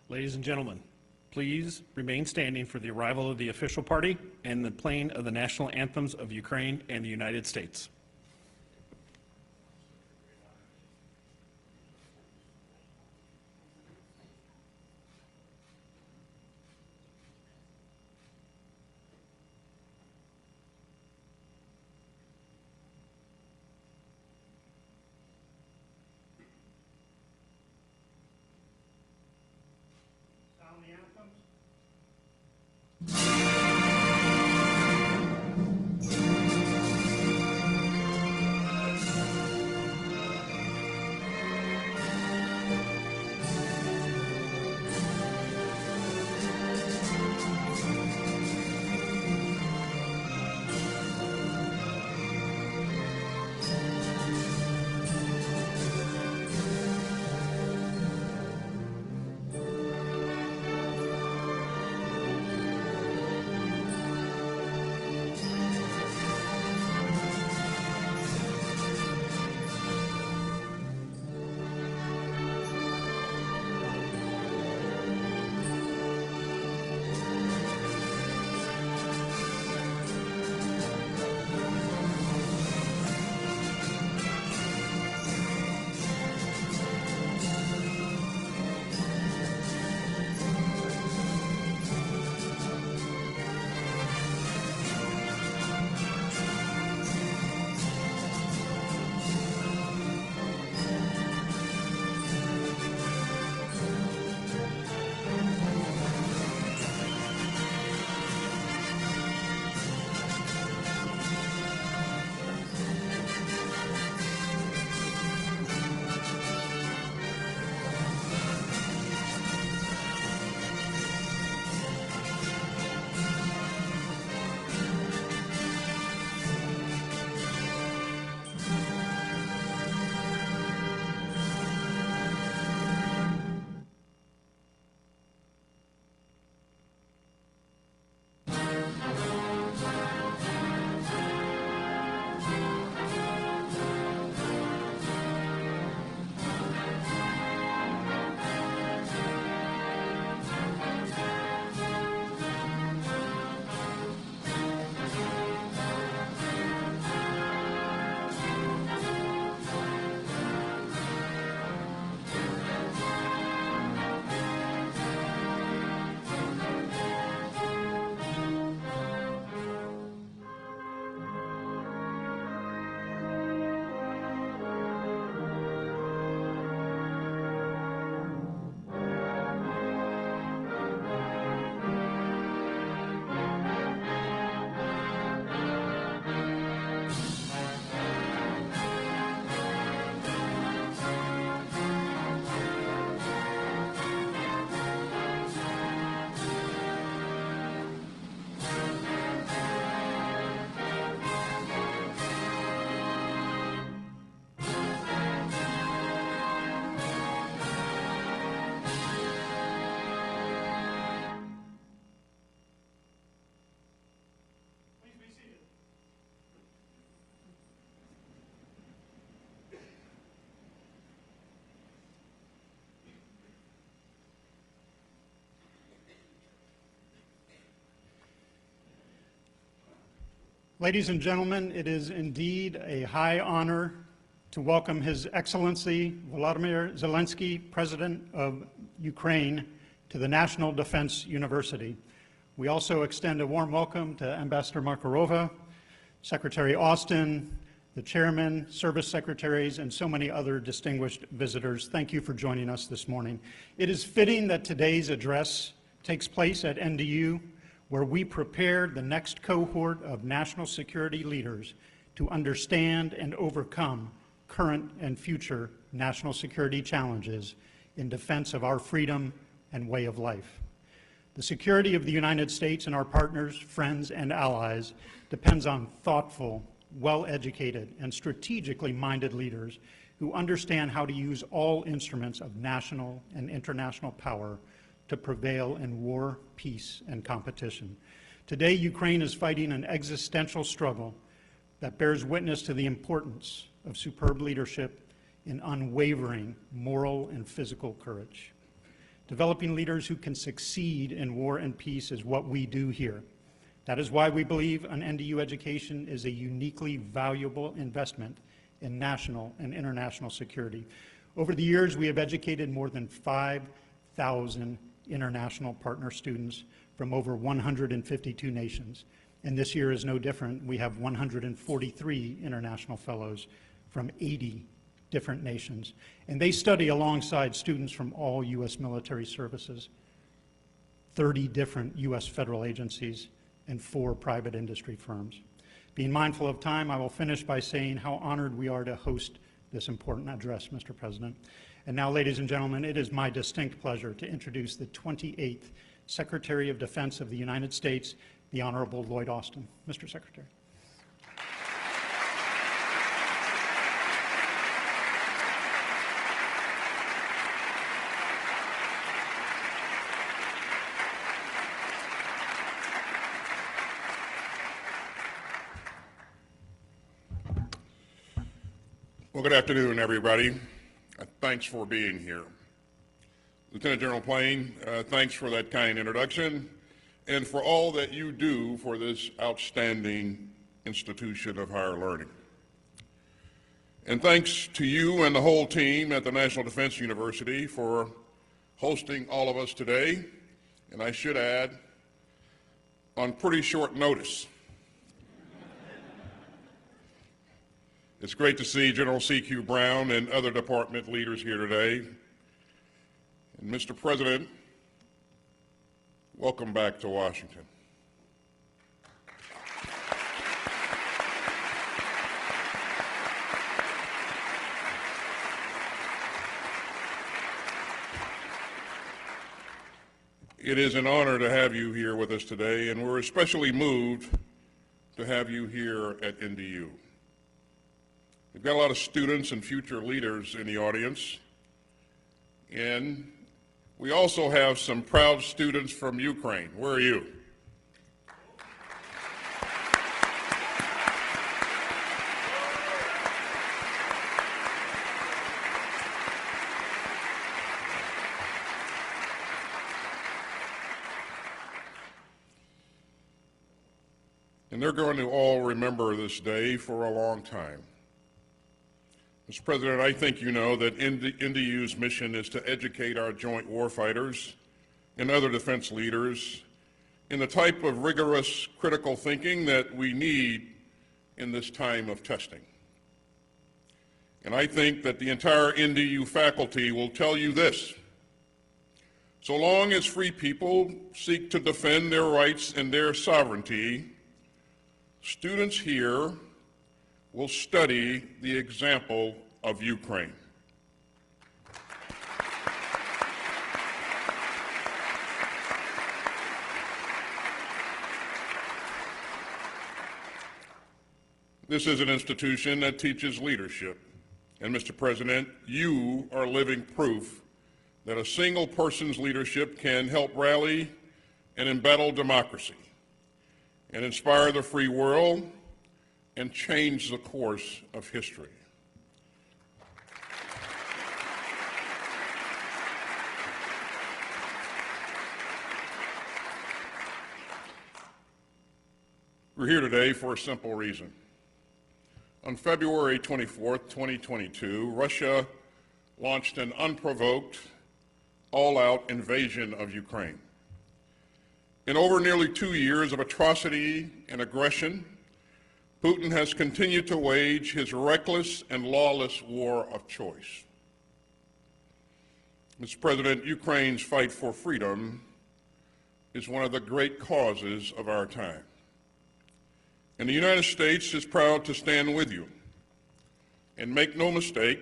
Ladies and gentlemen, please remain standing for the arrival of the official party and the playing of the national anthems of Ukraine and the United States. Sound the anthems. Ladies and gentlemen, it is indeed a high honor to welcome His Excellency Volodymyr Zelensky, President of Ukraine, to the National Defense University. We also extend a warm welcome to Ambassador Markarova, Secretary Austin, the Chairman, Service Secretaries, and so many other distinguished visitors. Thank you for joining us this morning. It is fitting that today's address takes place at NDU, where we prepare the next cohort of national security leaders to understand and overcome current and future national security challenges in defense of our freedom and way of life. The security of the United States and our partners, friends, and allies depends on thoughtful, well-educated, and strategically minded leaders who understand how to use all instruments of national and international power to prevail in war, peace, and competition. Today, Ukraine is fighting an existential struggle that bears witness to the importance of superb leadership in unwavering moral and physical courage. Developing leaders who can succeed in war and peace is what we do here. That is why we believe an NDU education is a uniquely valuable investment in national and international security. Over the years, we have educated more than 5,000 international partner students from over 152 nations. And this year is no different. We have 143 international fellows from 80 different nations. And they study alongside students from all U.S. military services, 30 different U.S. federal agencies, and 4 private industry firms. Being mindful of time, I will finish by saying how honored we are to host this important address, Mr. President. And now, ladies and gentlemen, it is my distinct pleasure to introduce the 28th Secretary of Defense of the United States, the Honorable Lloyd Austin. Mr. Secretary. Well, good afternoon, everybody. Thanks for being here. Lieutenant General Plain, thanks for that kind introduction and for all that you do for this outstanding institution of higher learning. And thanks to you and the whole team at the National Defense University for hosting all of us today, and I should add, on pretty short notice. It's great to see General C.Q. Brown and other department leaders here today. And Mr. President, welcome back to Washington. It is an honor to have you here with us today, and we're especially moved to have you here at NDU. We've got a lot of students and future leaders in the audience, and we also have some proud students from Ukraine. Where are you? And they're going to all remember this day for a long time. Mr. President, I think you know that NDU's mission is to educate our joint warfighters and other defense leaders in the type of rigorous critical thinking that we need in this time of testing. And I think that the entire NDU faculty will tell you this: so long as free people seek to defend their rights and their sovereignty, students here will study the example of Ukraine. This is an institution that teaches leadership. And Mr. President, you are living proof that a single person's leadership can help rally and embattle democracy and inspire the free world and change the course of history. We're here today for a simple reason. On February 24th, 2022, Russia launched an unprovoked, all-out invasion of Ukraine. In over nearly 2 years of atrocity and aggression, Putin has continued to wage his reckless and lawless war of choice. Mr. President, Ukraine's fight for freedom is one of the great causes of our time. And the United States is proud to stand with you. And make no mistake,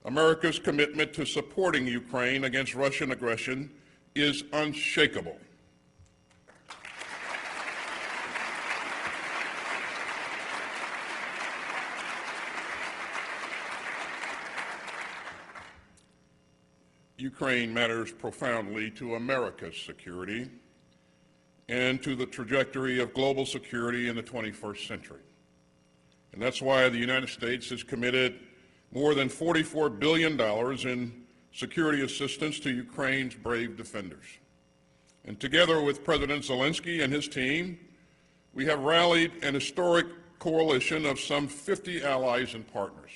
America's commitment to supporting Ukraine against Russian aggression is unshakable. Ukraine matters profoundly to America's security and to the trajectory of global security in the 21st century. And that's why the United States has committed more than $44 billion in security assistance to Ukraine's brave defenders. And together with President Zelensky and his team, we have rallied an historic coalition of some 50 allies and partners.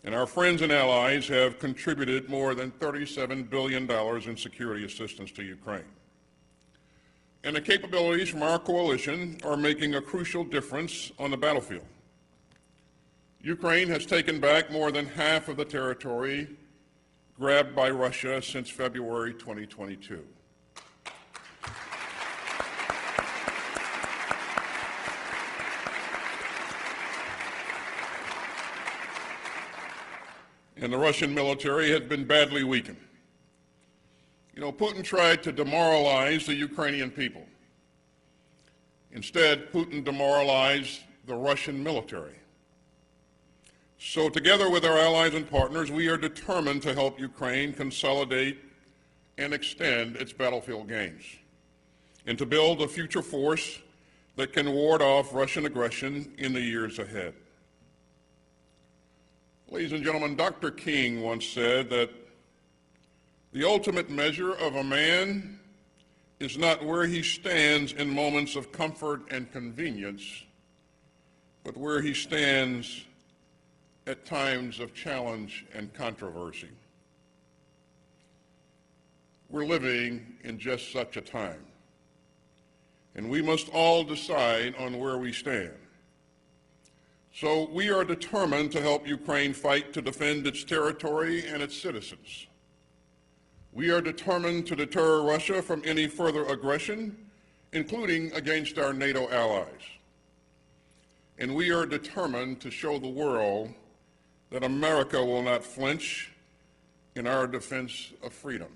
And our friends and allies have contributed more than $37 billion in security assistance to Ukraine. And the capabilities from our coalition are making a crucial difference on the battlefield. Ukraine has taken back more than half of the territory grabbed by Russia since February 2022. And the Russian military has been badly weakened. You know, Putin tried to demoralize the Ukrainian people. Instead, Putin demoralized the Russian military. So together with our allies and partners, we are determined to help Ukraine consolidate and extend its battlefield gains, and to build a future force that can ward off Russian aggression in the years ahead. Ladies and gentlemen, Dr. King once said that the ultimate measure of a man is not where he stands in moments of comfort and convenience, but where he stands at times of challenge and controversy. We're living in just such a time, and we must all decide on where we stand. So we are determined to help Ukraine fight to defend its territory and its citizens. We are determined to deter Russia from any further aggression, including against our NATO allies. And we are determined to show the world that America will not flinch in our defense of freedom.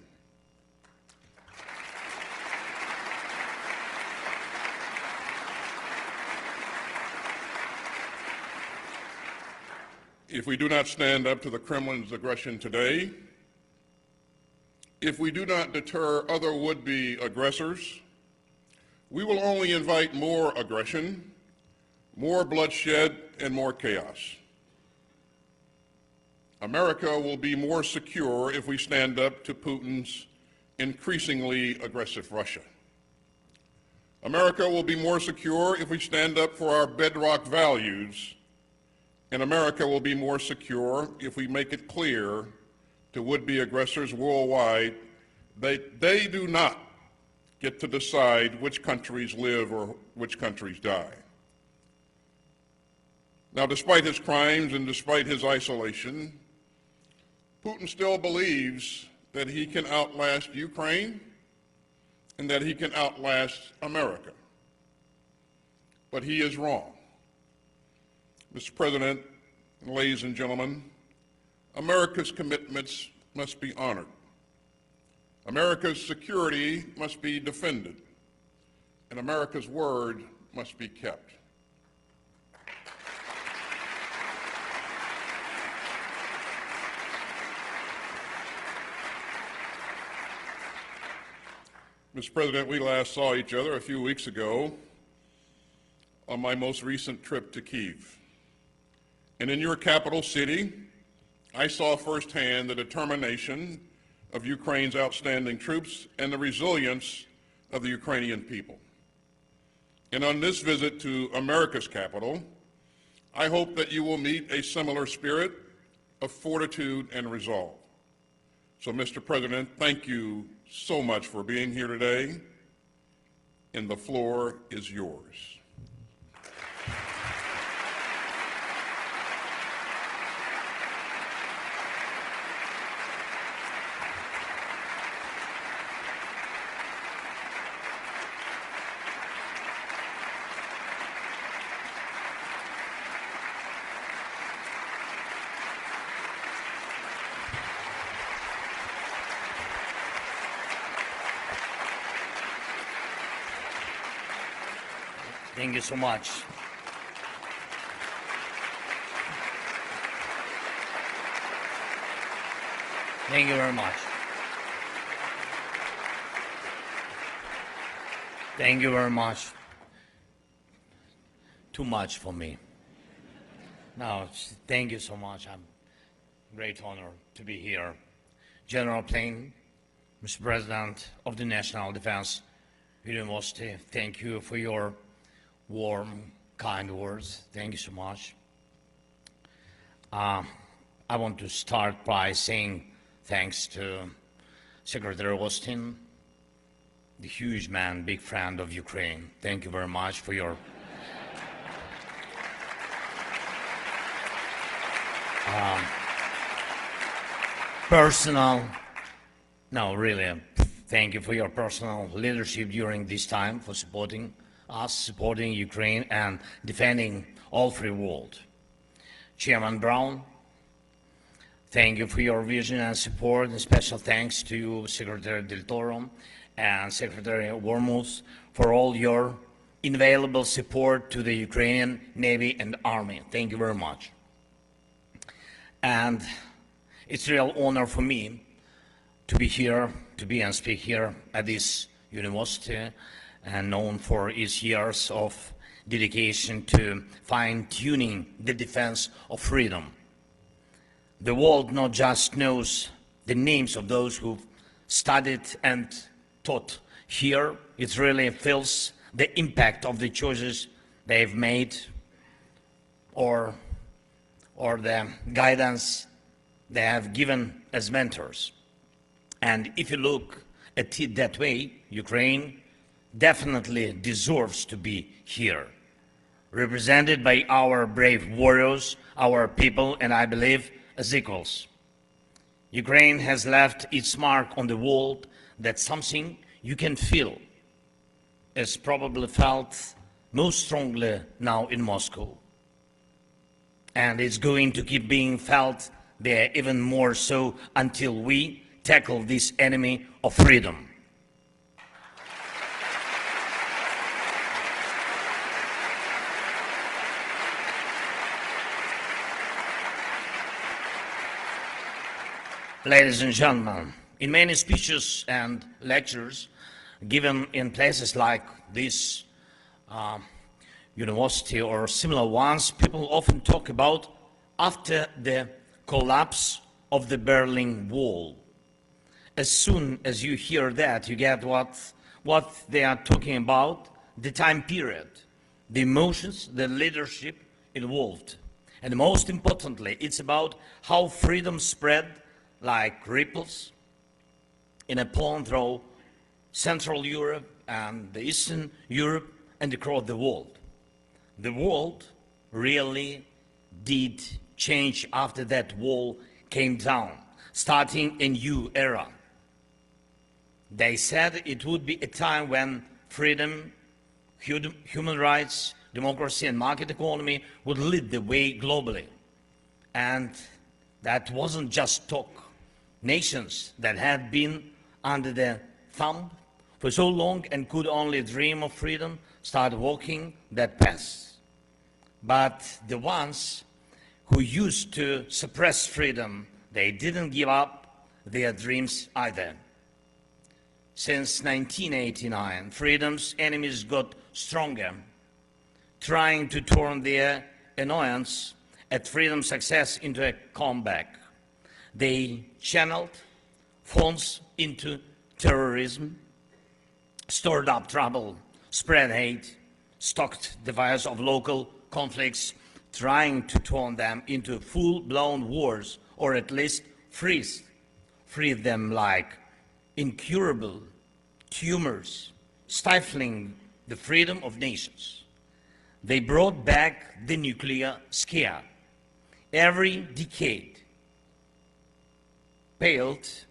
If we do not stand up to the Kremlin's aggression today, if we do not deter other would-be aggressors, we will only invite more aggression, more bloodshed, and more chaos. America will be more secure if we stand up to Putin's increasingly aggressive Russia. America will be more secure if we stand up for our bedrock values, and America will be more secure if we make it clear to would-be aggressors worldwide that they do not get to decide which countries live or which countries die. Now, despite his crimes and despite his isolation, Putin still believes that he can outlast Ukraine and that he can outlast America. But he is wrong. Mr. President, ladies and gentlemen, America's commitments must be honored. America's security must be defended, and America's word must be kept. Mr. President, we last saw each other a few weeks ago on my most recent trip to Kyiv. And in your capital city, I saw firsthand the determination of Ukraine's outstanding troops and the resilience of the Ukrainian people. And on this visit to America's capital, I hope that you will meet a similar spirit of fortitude and resolve. So, Mr. President, thank you so much for being here today, and the floor is yours. Thank you so much. Thank you very much. Thank you very much. Too much for me. No, thank you so much. I'm great honor to be here. General Plain, Mr. President of the National Defense University, thank you for your warm, kind words. Thank you so much. I want to start by saying thanks to Secretary Austin, the huge man, big friend of Ukraine. Thank you very much for your thank you for your personal leadership during this time, for supporting us, supporting Ukraine, and defending all free world. Chairman Brown, thank you for your vision and support, and special thanks to you, Secretary Del Toro and Secretary Wormuth, for all your invaluable support to the Ukrainian Navy and Army. Thank you very much. And it's a real honor for me to be here, to be and speak here at this university, and known for its years of dedication to fine-tuning the defense of freedom. The world not just knows the names of those who've studied and taught here, it really feels the impact of the choices they've made or the guidance they have given as mentors. And if you look at it that way, Ukraine definitely deserves to be here, represented by our brave warriors, our people, and I believe as equals. Ukraine has left its mark on the world. That's something you can feel, as probably felt most strongly now in Moscow. And it's going to keep being felt there even more so until we tackle this enemy of freedom. Ladies and gentlemen, in many speeches and lectures given in places like this university or similar ones, people often talk about after the collapse of the Berlin Wall. As soon as you hear that, you get what they are talking about, the time period, the emotions, the leadership involved. And most importantly, it's about how freedom spread like ripples in a pond through Central Europe and the Eastern Europe and across the world. The world really did change after that wall came down, starting a new era. They said it would be a time when freedom, human rights, democracy, and market economy would lead the way globally. And that wasn't just talk. Nations that had been under the thumb for so long and could only dream of freedom started walking that path. But the ones who used to suppress freedom, they didn't give up their dreams either. Since 1989, freedom's enemies got stronger, trying to turn their annoyance at freedom's success into a comeback. They channeled funds into terrorism, stirred up trouble, spread hate, stoked the fires of local conflicts, trying to turn them into full-blown wars, or at least freeze them like incurable tumors, stifling the freedom of nations. They brought back the nuclear scare. Every decade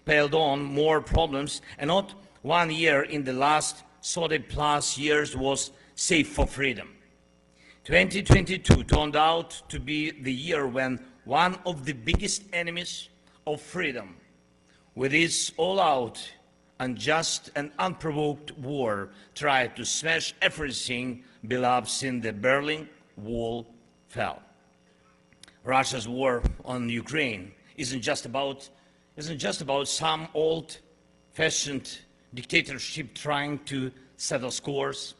piled on more problems, and not one year in the last 30+ years was safe for freedom. 2022 turned out to be the year when one of the biggest enemies of freedom, with its all-out, unjust and unprovoked war, tried to smash everything beloved since the Berlin Wall fell. Russia's war on Ukraine isn't just about some old-fashioned dictatorship trying to settle scores,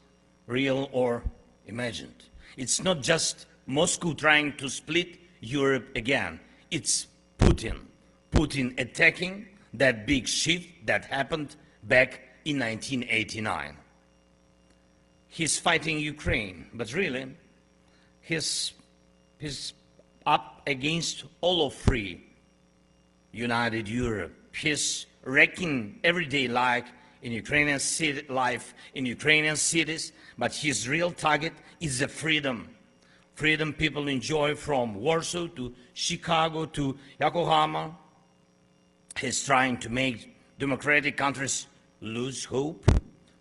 real or imagined. It's not just Moscow trying to split Europe again. It's Putin attacking that big shift that happened back in 1989. He's fighting Ukraine, but really, he's up against all of free, united Europe. He's wrecking everyday life in Ukrainian cities, but his real target is the freedom. Freedom people enjoy from Warsaw to Chicago to Yokohama. He's trying to make democratic countries lose hope,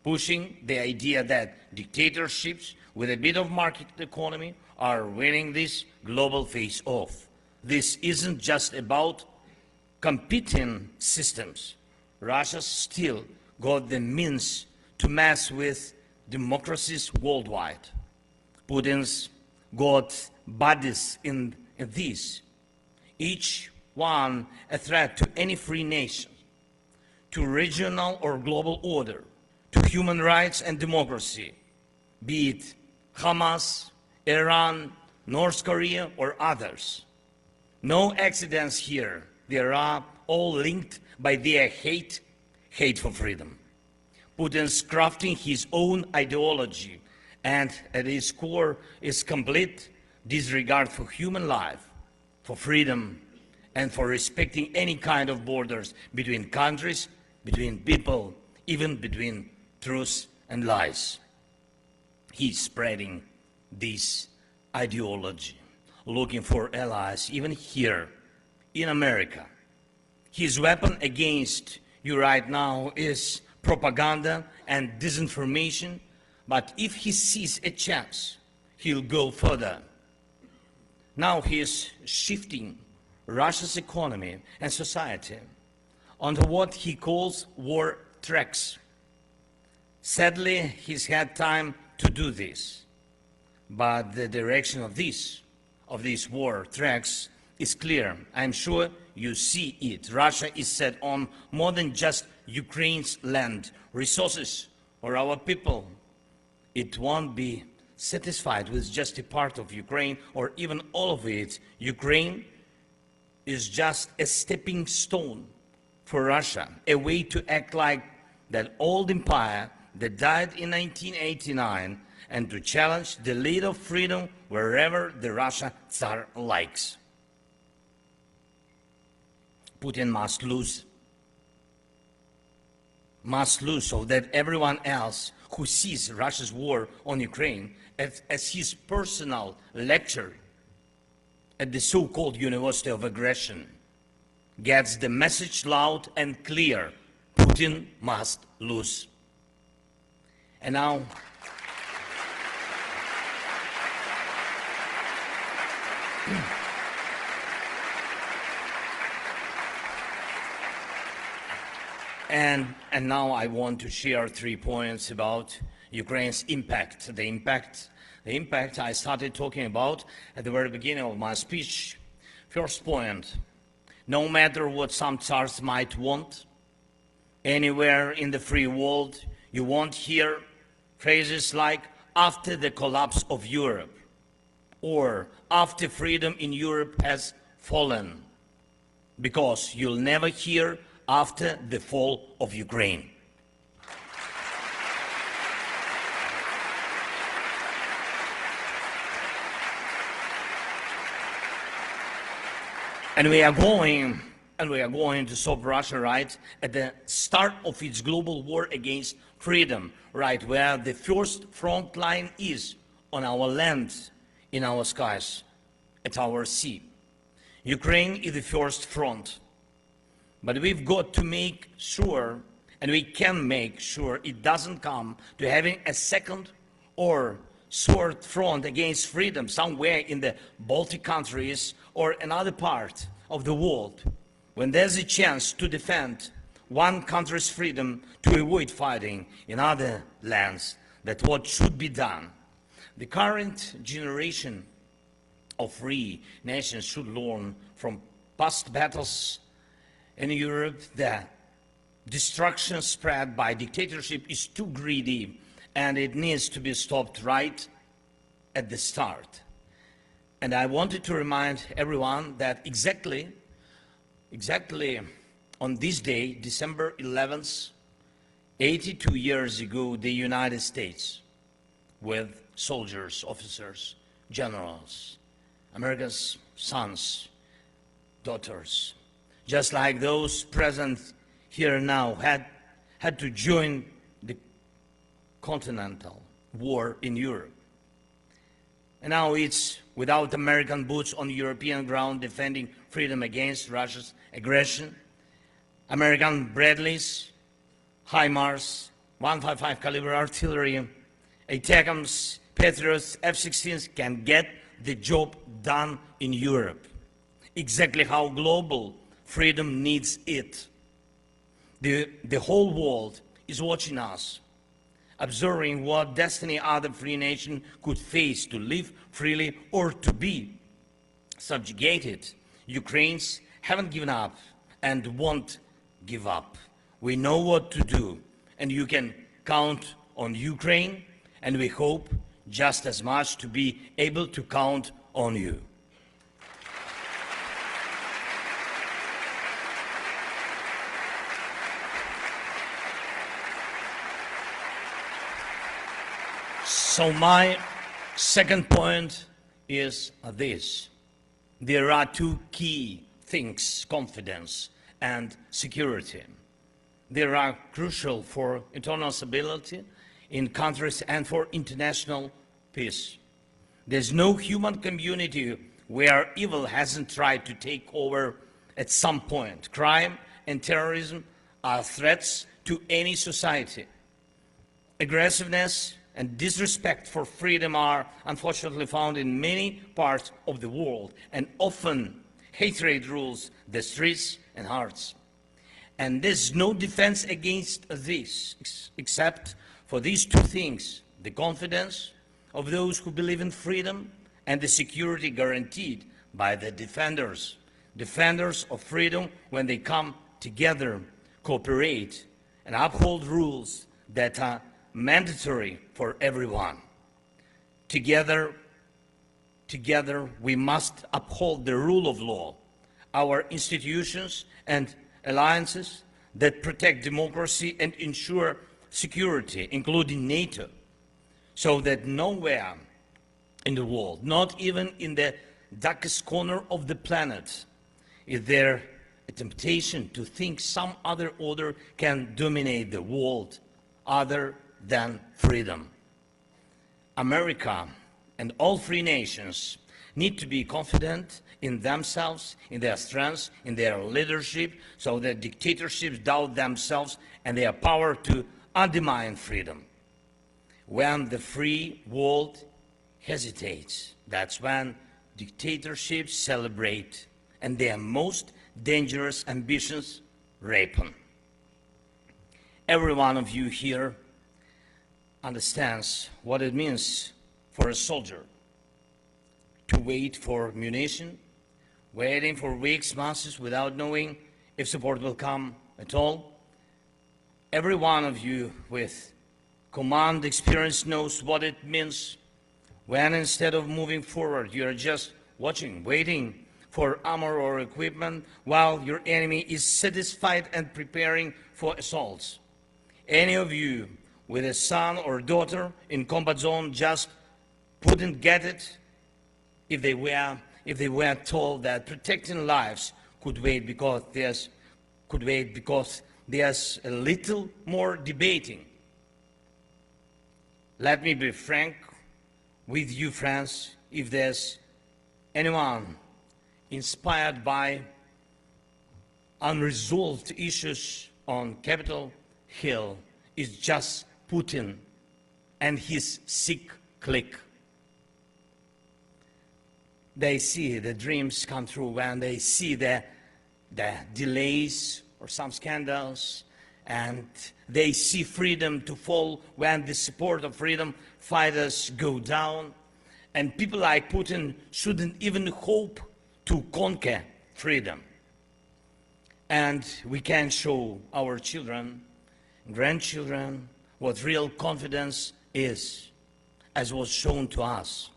pushing the idea that dictatorships with a bit of market economy are winning this global face-off. This isn't just about competing systems. Russia still got the means to mess with democracies worldwide. Putin's got buddies in this, each one a threat to any free nation, to regional or global order, to human rights and democracy, be it Hamas, Iran, North Korea, or others. No accidents here. They are all linked by their hate for freedom. Putin's crafting his own ideology, and at its core is complete disregard for human life, for freedom, and for respecting any kind of borders between countries, between people, even between truth and lies. He's spreading this ideology, looking for allies, even here in America. His weapon against you right now is propaganda and disinformation, but if he sees a chance, he'll go further. Now he is shifting Russia's economy and society onto what he calls war tracks. Sadly, he's had time to do this, but the direction of these war tracks is clear. I'm sure you see it. Russia is set on more than just Ukraine's land, resources, or our people. It won't be satisfied with just a part of Ukraine or even all of it. Ukraine is just a stepping stone for Russia, a way to act like that old empire that died in 1989 and to challenge the lead of freedom wherever the Russia Tsar likes. Putin must lose so that everyone else who sees Russia's war on Ukraine as his personal lecture at the so-called University of Aggression gets the message loud and clear: Putin must lose. And now, and now I want to share 3 points about Ukraine's impact. The impact I started talking about at the very beginning of my speech. First point, no matter what some tsars might want, anywhere in the free world, you won't hear phrases like after the collapse of Europe or after freedom in Europe has fallen, because you'll never hear after the fall of Ukraine. And we are going to stop Russia right at the start of its global war against freedom, right where the first front line is, on our land, in our skies, at our sea. Ukraine is the first front, but we've got to make sure, and we can make sure, it doesn't come to having a second or third front against freedom somewhere in the Baltic countries or another part of the world, when there's a chance to defend one country's freedom to avoid fighting in other lands. That's what should be done. The current generation of free nations should learn from past battles in Europe that destruction spread by dictatorship is too greedy and it needs to be stopped right at the start. And I wanted to remind everyone that exactly On this day, December 11th, 82 years ago, the United States, with soldiers, officers, generals, America's sons, daughters, just like those present here now, had to join the continental war in Europe. And now it's without American boots on European ground defending freedom against Russia's aggression. American Bradleys, HIMARS, 155 caliber artillery, ATACMS, Patriots, F-16s can get the job done in Europe. Exactly how global freedom needs it. The whole world is watching us, observing what destiny other free nation could face to live freely or to be subjugated. Ukrainians haven't given up and won't give up. We know what to do, and you can count on Ukraine, and we hope just as much to be able to count on you. So my second point is this. There are two key things, confidence and security. They are crucial for internal stability in countries and for international peace. There's no human community where evil hasn't tried to take over at some point. Crime and terrorism are threats to any society. Aggressiveness and disrespect for freedom are unfortunately found in many parts of the world, and often hatred rules the streets and hearts. And there's no defense against this except for these two things: the confidence of those who believe in freedom and the security guaranteed by the defenders of freedom when they come together, cooperate, and uphold rules that are mandatory for everyone. Together we must uphold the rule of law, our institutions and alliances that protect democracy and ensure security, including NATO, so that nowhere in the world, not even in the darkest corner of the planet, is there a temptation to think some other order can dominate the world other than freedom. America and all free nations need to be confident in themselves, in their strengths, in their leadership, so that dictatorships doubt themselves and their power to undermine freedom. When the free world hesitates, that's when dictatorships celebrate and their most dangerous ambitions ripen. Every one of you here understands what it means for a soldier to wait for munition, waiting for weeks, months, without knowing if support will come at all. Every one of you with command experience knows what it means when instead of moving forward, you are just watching, waiting for armor or equipment while your enemy is satisfied and preparing for assaults. Any of you with a son or daughter in combat zone just wouldn't get it if they were told that protecting lives could wait because there's a little more debating. Let me be frank with you, friends. If there's anyone inspired by unresolved issues on Capitol Hill, it's just Putin and his sick clique. They see the dreams come true when they see the delays or some scandals, and they see freedom to fall when the support of freedom fighters go down. And people like Putin shouldn't even hope to conquer freedom. And we can show our children, grandchildren, what real confidence is, as was shown to us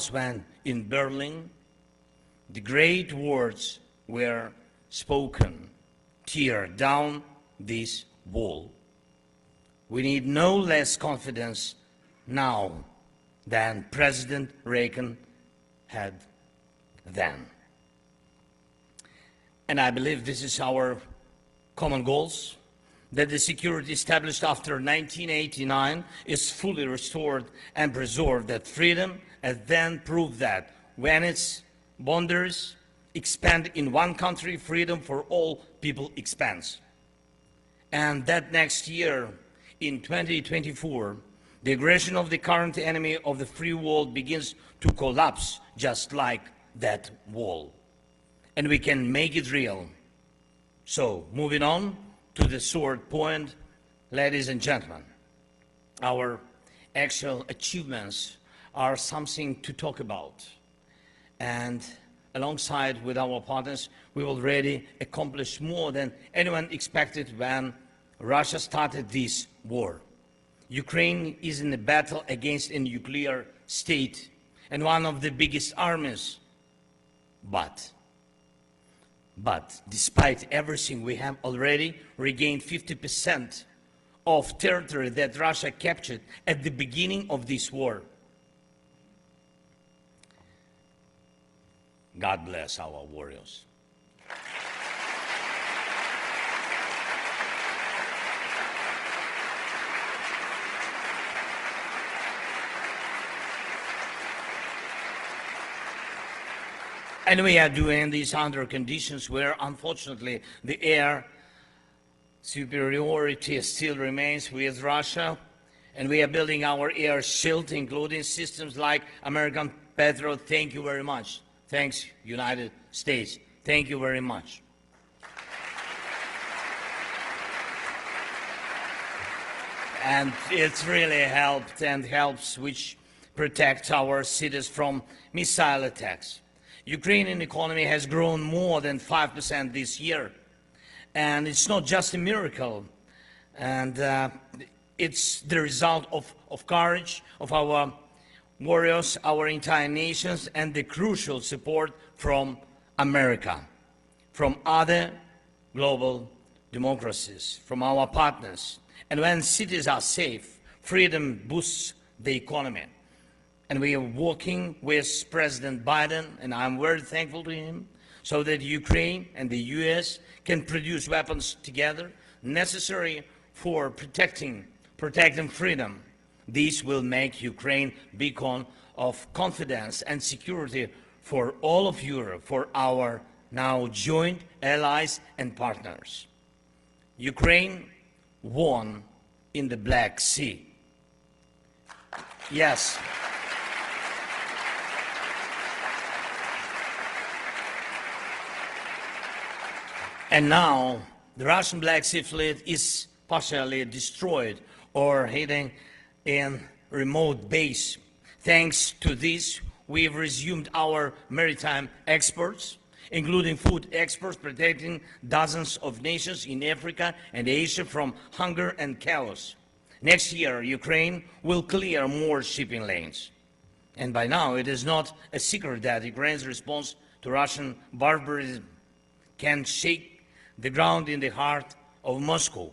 when in Berlin the great words were spoken. tear down this wall. We need no less confidence now than President Reagan had then. And I believe this is our common goals, that the security established after 1989 is fully restored and preserved, that freedom has then proved that when its boundaries expand in one country, freedom for all people expands. And that next year, in 2024, the aggression of the current enemy of the free world begins to collapse just like that wall. And we can make it real. So, moving on to the third point, ladies and gentlemen, our actual achievements are something to talk about. And alongside with our partners, we already accomplished more than anyone expected when Russia started this war. Ukraine is in a battle against a nuclear state and one of the biggest armies. But despite everything, we have already regained 50% of territory that Russia captured at the beginning of this war. God bless our warriors. And we are doing this under conditions where, unfortunately, the air superiority still remains with Russia. And we are building our air shield, including systems like American Patriot. Thank you very much. Thanks, United States. Thank you very much. And it's really helped and helps, which protects our cities from missile attacks. Ukrainian economy has grown more than 5% this year. And it's not just a miracle. And it's the result of courage of our warriors, our entire nations, and the crucial support from America, from other global democracies, from our partners. And when cities are safe, freedom boosts the economy. And we are working with President Biden, and I'm very thankful to him, so that Ukraine and the US can produce weapons together necessary for protecting freedom. This will make Ukraine a beacon of confidence and security for all of Europe, for our now joint allies and partners. Ukraine won in the Black Sea. Yes. And now the Russian Black Sea fleet is partially destroyed or hidden in remote base. Thanks to this, we've resumed our maritime exports, including food exports, protecting dozens of nations in Africa and Asia from hunger and chaos. Next year, Ukraine will clear more shipping lanes. And by now, it is not a secret that Ukraine's response to Russian barbarism can shake the ground in the heart of Moscow.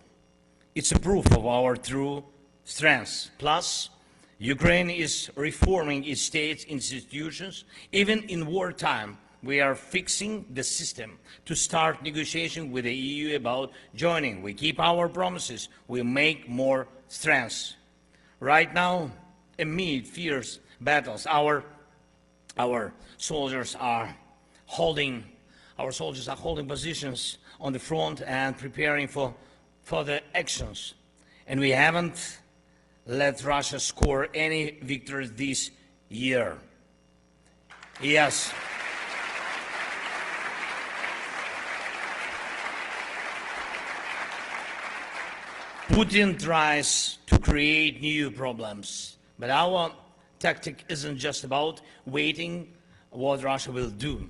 It's a proof of our true strength. Plus, Ukraine is reforming its state's institutions. Even in wartime, we are fixing the system to start negotiations with the EU about joining. We keep our promises. We make more strength. Right now, amid fierce battles, our soldiers are holding positions on the front and preparing for further actions. And we haven't let Russia score any victories this year. Yes. Putin tries to create new problems, but our tactic isn't just about waiting what Russia will do,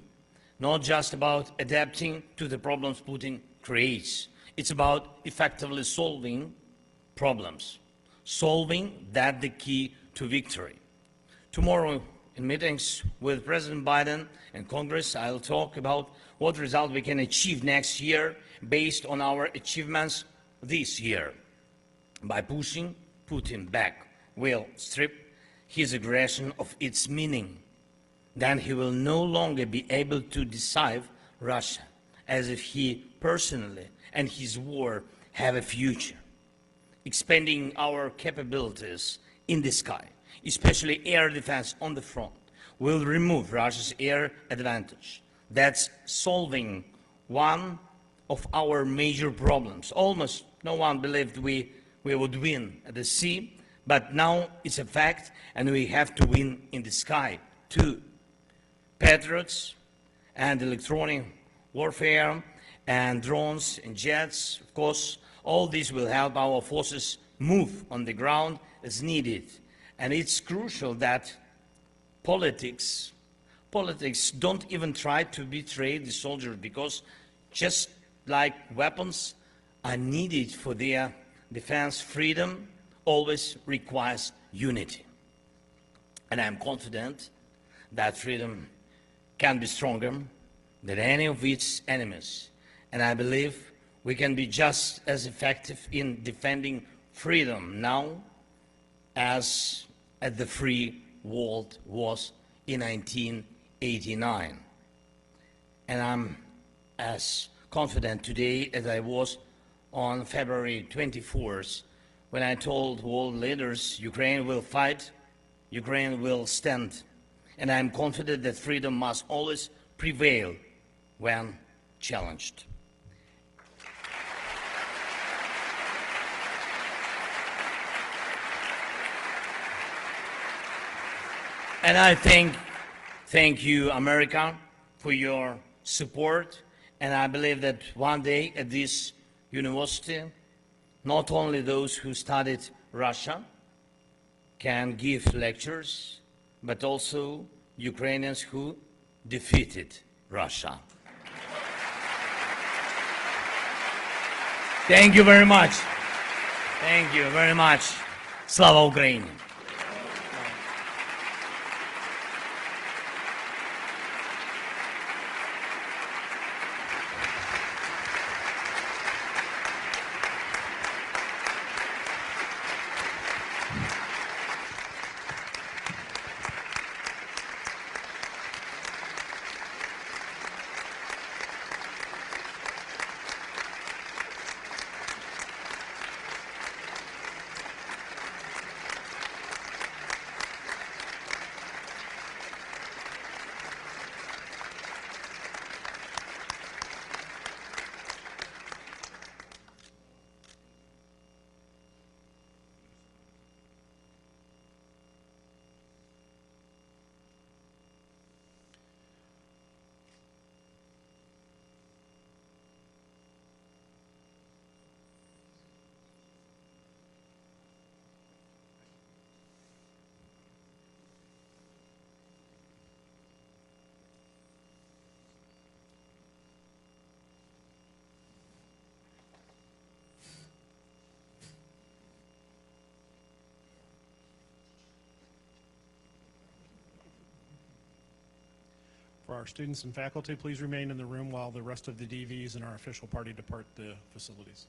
not just about adapting to the problems Putin creates. It's about effectively solving problems. Solving, that's the key to victory. Tomorrow In meetings with President Biden and Congress, I'll talk about what result we can achieve next year based on our achievements this year. By pushing Putin back, we'll strip his aggression of its meaning. Then he will no longer be able to deceive Russia as if he personally and his war have a future. Expanding our capabilities in the sky, especially air defense on the front, will remove Russia's air advantage. That's solving one of our major problems. Almost no one believed we would win at the sea, but now it's a fact, and we have to win in the sky too. Patriots and electronic warfare and drones and jets, of course, all this will help our forces move on the ground as needed. And it's crucial that politics don't even try to betray the soldiers, because just like weapons are needed for their defense, freedom always requires unity. And I'm confident that freedom can be stronger than any of its enemies. And I believe we can be just as effective in defending freedom now as the free world was in 1989. And I'm as confident today as I was on February 24th, when I told world leaders Ukraine will fight, Ukraine will stand. And I'm confident that freedom must always prevail when challenged. And I thank you, America, for your support. And I believe that one day at this university, not only those who studied Russia can give lectures, but also Ukrainians who defeated Russia. Thank you very much. Thank you very much. Slava Ukraini. For our students and faculty, please remain in the room while the rest of the DVs and our official party depart the facilities.